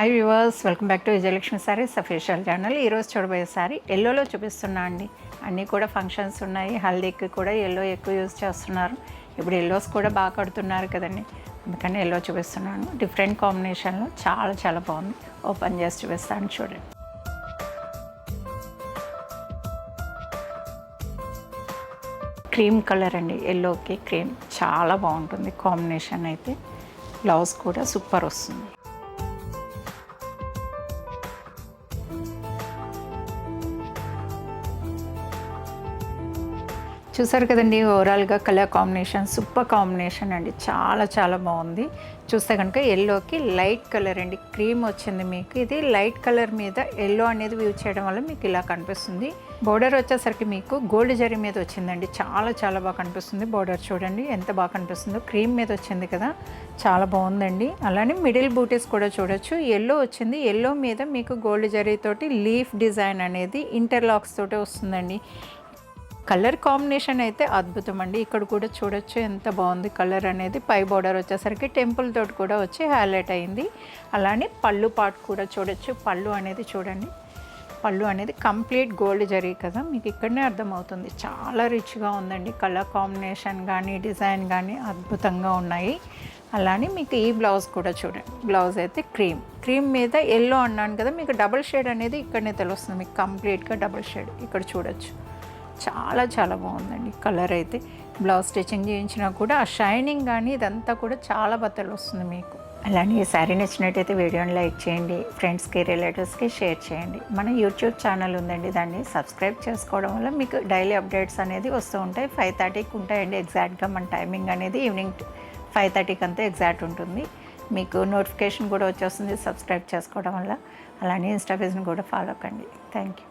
Hi viewers, welcome back to Vijayalakshmi saris official channel. ఈరోజు చూడబోయే sorry ఎల్లోలో చూపిస్తున్నా అండి. అన్నీ కూడా ఫంక్షన్స్ ఉన్నాయి. హల్దీకి కూడా ఎల్లో ఎక్కువ యూజ్ చేస్తున్నారు. ఇప్పుడు ఎల్లోస్ కూడా బాగా కడుతున్నారు కదండి, అందుకని ఎల్లో చూపిస్తున్నాను. డిఫరెంట్ కాంబినేషన్లో చాలా చాలా బాగుంది. ఓపెన్ చేసి చూపిస్తాను, చూడండి. క్రీమ్ కలర్ అండి, ఎల్లోకి క్రీమ్ చాలా బాగుంటుంది కాంబినేషన్. అయితే బ్లౌజ్ కూడా సూపర్ వస్తుంది. చూసారు కదండి, ఓవరాల్గా కలర్ కాంబినేషన్ సూపర్ కాంబినేషన్ అండి, చాలా చాలా బాగుంది. చూస్తే కనుక ఎల్లోకి లైట్ కలర్ అండి, క్రీమ్ వచ్చింది మీకు. ఇది లైట్ కలర్ మీద ఎల్లో అనేది యూజ్ చేయడం వల్ల మీకు ఇలా కనిపిస్తుంది. బోర్డర్ వచ్చేసరికి మీకు గోల్డ్ జరీ మీద వచ్చిందండి, చాలా చాలా బాగా కనిపిస్తుంది. బోర్డర్ చూడండి ఎంత బాగా కనిపిస్తుందో, క్రీమ్ మీద వచ్చింది కదా, చాలా బాగుందండి. అలానే మిడిల్ బూటీస్ కూడా చూడొచ్చు. ఎల్లో వచ్చింది, ఎల్లో మీద మీకు గోల్డ్ జరీ తోటి లీఫ్ డిజైన్ అనేది ఇంటర్లాక్స్ తోటి వస్తుందండి. కలర్ కాంబినేషన్ అయితే అద్భుతం అండి. ఇక్కడ కూడా చూడొచ్చు ఎంత బాగుంది కలర్ అనేది. పై బోర్డర్ వచ్చేసరికి టెంపుల్ తోటి కూడా వచ్చి హైలైట్ అయింది. అలానే పళ్ళు పార్ట్ కూడా చూడొచ్చు. పళ్ళు అనేది చూడండి, పళ్ళు అనేది కంప్లీట్ గోల్డ్ జరీ కదా, మీకు ఇక్కడనే అర్థమవుతుంది. చాలా రిచ్గా ఉందండి. కలర్ కాంబినేషన్ కానీ డిజైన్ కానీ అద్భుతంగా ఉన్నాయి. అలానే మీకు ఈ బ్లౌజ్ కూడా చూడండి. బ్లౌజ్ అయితే క్రీమ్ మీద ఎల్లో అన్నాను కదా, మీకు డబుల్ షేడ్ అనేది ఇక్కడనే తెలుస్తుంది. మీకు కంప్లీట్గా డబుల్ షేడ్ ఇక్కడ చూడొచ్చు. చాలా చాలా బాగుందండి కలర్ అయితే. బ్లౌజ్ స్టిచ్చింగ్ చేయించినా కూడా ఆ షైనింగ్ కానీ ఇదంతా కూడా చాలా బట్టలు వస్తుంది మీకు. అలానే ఈ శారీ నచ్చినట్టయితే వీడియోని లైక్ చేయండి, ఫ్రెండ్స్కి రిలేటివ్స్కి షేర్ చేయండి. మన యూట్యూబ్ ఛానల్ ఉందండి, దాన్ని సబ్స్క్రైబ్ చేసుకోవడం వల్ల మీకు డైలీ అప్డేట్స్ అనేది వస్తూ ఉంటాయి. 5:30కి ఉంటాయండి ఎగ్జాక్ట్గా. మన టైమింగ్ అనేది ఈవినింగ్ 5:30కి అంతా ఎగ్జాక్ట్ ఉంటుంది. మీకు నోటిఫికేషన్ కూడా వచ్చేస్తుంది సబ్స్క్రైబ్ చేసుకోవడం వల్ల. అలానే ఇన్స్టా పేజ్ని కూడా ఫాలో కండి. Thank you.